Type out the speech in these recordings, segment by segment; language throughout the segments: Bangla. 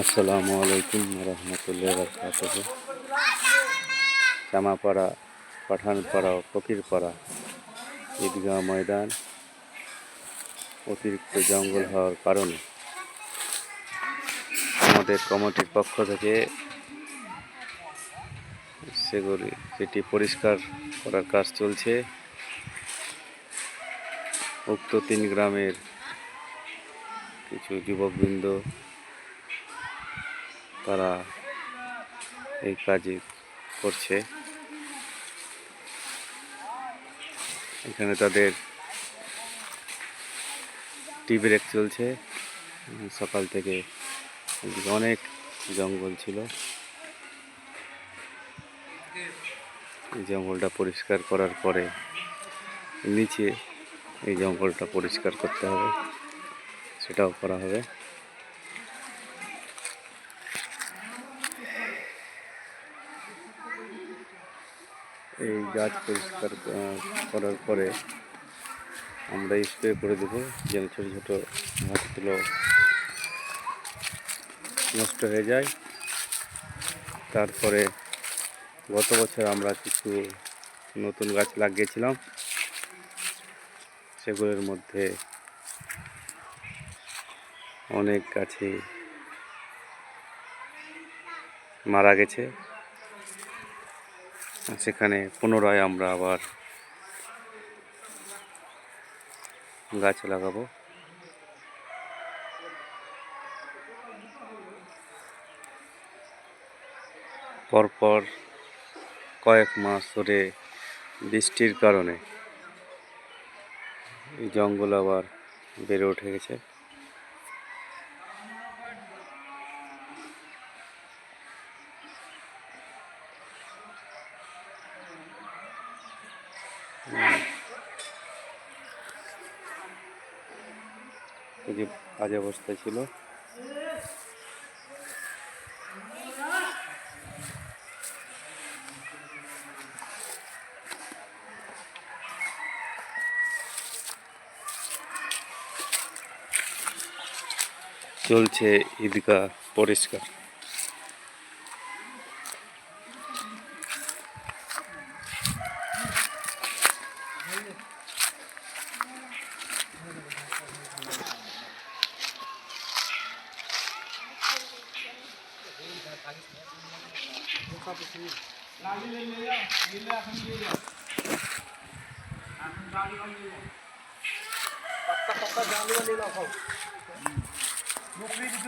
আসসালামু আলাইকুম রহমতুল্লাহ বরকাতুহু। চামাপাড়া, পাঠানপাড়া ও ফকিরপাড়া ঈদগাহ ময়দান অতিরিক্ত জঙ্গল হওয়ার কারণে আমাদের কমিটির পক্ষ থেকে সেটি পরিষ্কার করার কাজ চলছে। উক্ত 3 গ্রামের কিছু যুবকবৃন্দ তারা এই কাজই করছে। এখানে তাদের টি ব্রেক চলছে। সকাল থেকে অনেক জঙ্গল ছিল, এই জঙ্গলটা পরিষ্কার করার পরে নিচে এই জঙ্গলটা পরিষ্কার করতে হবে, সেটাও করা হবে। এই গাছ পরিষ্কার করার পরে আমরা স্প্রে করে দেবো, যেন ছোটো ছোটো গাছগুলো নষ্ট হয়ে যায়। তারপরে গত বছর আমরা কিছু নতুন গাছ লাগিয়েছিলাম, সেগুলোর মধ্যে অনেক গাছই মারা গেছে। সেখানে পুনরায় আমরা আবার গাছ লাগাবো। পরপর কয়েক মাস ধরে বৃষ্টির কারণে এই জঙ্গল আবার বেড়ে উঠে গেছে। এই যে বাজে অবস্থায় ছিল, চলছে ঈদগাহ পরিষ্কার।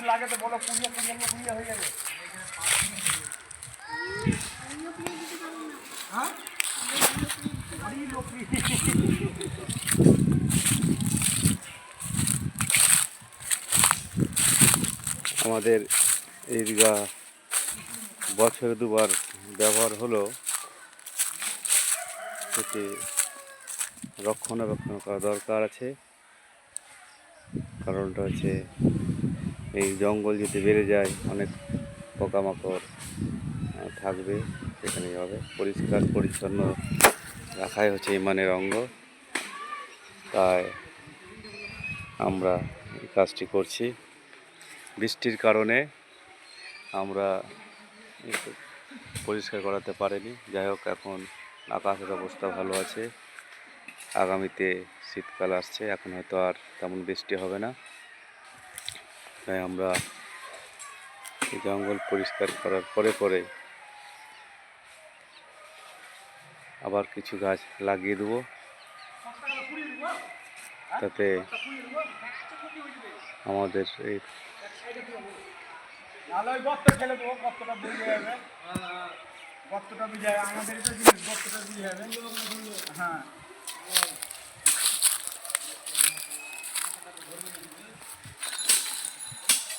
লাগে তো বলো, কুড়িয়ে হয়ে যাবে। আমাদের ঈদগাহ বছরে 2 বার ব্যবহার হলো, সেটি রক্ষণাবেক্ষণ করা দরকার আছে। কারণটা হচ্ছে এই জঙ্গল যদি বেড়ে যায় অনেক পোকামাকড় থাকবে, সেখানেই হবে। পরিষ্কার পরিচ্ছন্ন রাখাই হচ্ছে ইমানের অঙ্গ। তাই আমরা এই কাজটি করছি। বৃষ্টির কারণে আমরা পরিষ্কার করাতে পারিনি। যাই হোক, এখন আকাশের অবস্থা ভালো আছে। আগামীতে শীতকাল আসছে, এখন হয়তো আর তেমন বৃষ্টি হবে না। তাই আমরা এই জঙ্গল পরিষ্কার করার পরে আবার কিছু গাছ লাগিয়ে দেবো, তাতে আমাদের এই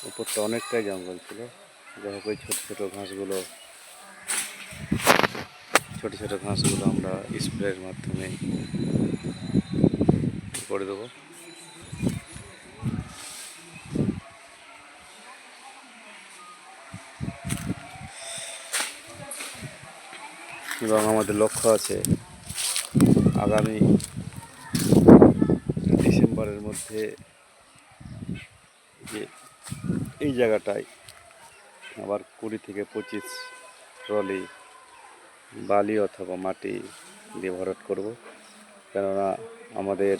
উপরটা অনেকটাই জঙ্গল ছিল। যাই হোক, ওই ছোটো ছোটো ঘাসগুলো আমরা স্প্রের মাধ্যমে করে দেবো। এবং আমাদের লক্ষ্য আছে আগামী ডিসেম্বরের মধ্যে যে এই জায়গাটায় আবার 20 থেকে 25 ট্রলি বালি অথবা মাটি দিয়ে ভরাট করব, কেননা আমাদের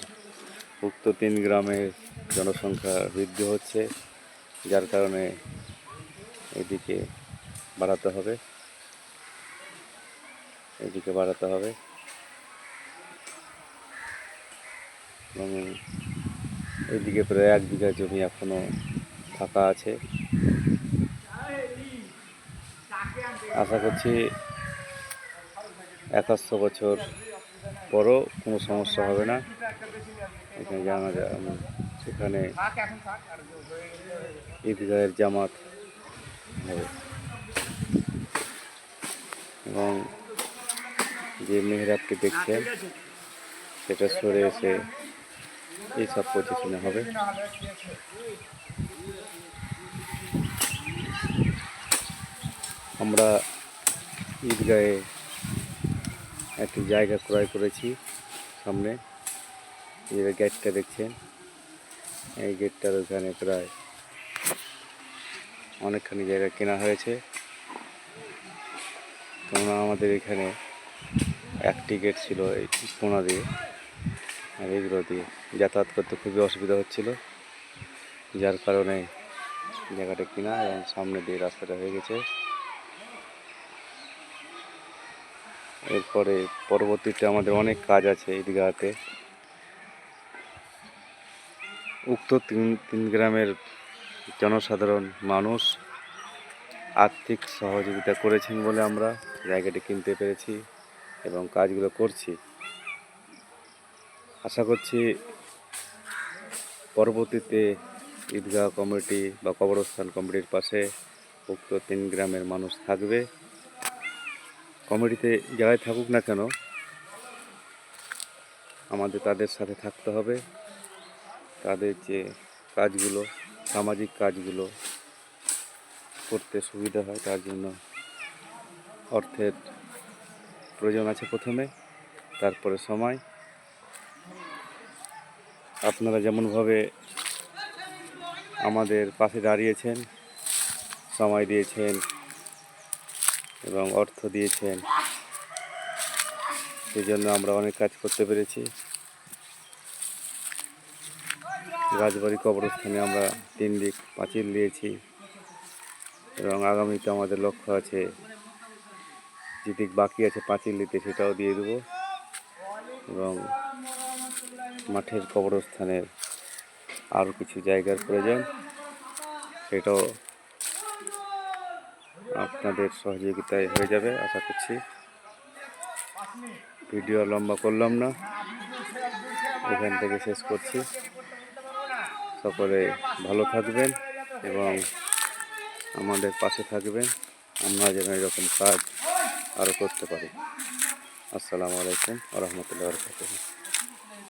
উক্ত 3 গ্রামের জনসংখ্যা বৃদ্ধি হচ্ছে, যার কারণে এদিকে বাড়াতে হবে, এবং এইদিকে প্রায় 1 বিঘা জমি এখনো ফাঁকা আছে। আশা করছি 71 বছর পরও কোনো সমস্যা হবে না। এখানে জানা যায় সেখানে ঈদগাহের জামাত হবে, এবং যে মেহরাবটি দেখছেন সেটা সরে এসে এইসব পজিশনে হবে। আমরা ঈদগাহে একটি জায়গা ক্রয় করেছি। সামনে যে গেটটা দেখছেন, এই গেটটার ওখানে প্রায় অনেকখানি জায়গা কেনা হয়েছে, কেননা আমাদের এখানে একটি গেট ছিল এই কোনা দিয়ে, আর এগুলো দিয়ে যাতায়াত করতে খুবই অসুবিধা হচ্ছিল, যার কারণে জায়গাটা কেনা এবং সামনে দিয়ে রাস্তাটা হয়ে গেছে। এরপরে পরবর্তীতে আমাদের অনেক কাজ আছে ঈদগাহতে। উক্ত তিন গ্রামের জনসাধারণ মানুষ আর্থিক সহযোগিতা করেছেন বলে আমরা জায়গাটি কিনতে পেরেছি এবং কাজগুলো করছি। আশা করছি পরবর্তীতে ঈদগাহ কমিটি বা কবরস্থান কমিটির পাশে উক্ত 3 গ্রামের মানুষ থাকবে। কমিটিতে যারাই থাকুক না কেন, আমাদের তাদের সাথে থাকতে হবে। তাদের যে কাজগুলো, সামাজিক কাজগুলো করতে সুবিধা হয়, তার জন্য অর্থের প্রয়োজন আছে প্রথমে, তারপরে সময়। আপনারা যেমনভাবে আমাদের পাশে দাঁড়িয়েছেন, সময় দিয়েছেন এবং অর্থ দিয়েছেন, সেই জন্য আমরা অনেক কাজ করতে পেরেছি। রাজবাড়ি কবরস্থানে আমরা 3 দিক পাঁচিল দিয়েছি, এবং আগামীতে আমাদের লক্ষ্য আছে যেদিক বাকি আছে পাঁচিল দিতে সেটাও দিয়ে দেবো, এবং মাঠের কবরস্থানের আরও কিছু জায়গার প্রয়োজন, সেটাও আপনাদের সহযোগিতায় হয়ে যাবে আশা করছি। ভিডিও লম্বা করলাম না, এখান থেকে শেষ করছি। সকলে ভালো থাকবেন এবং আমাদের পাশে থাকবেন, আমরা যেন এরকম কাজ আরও করতে পারি। আসসালামু আলাইকুম ওয়া রাহমাতুল্লাহি ওয়া বারাকাতুহু।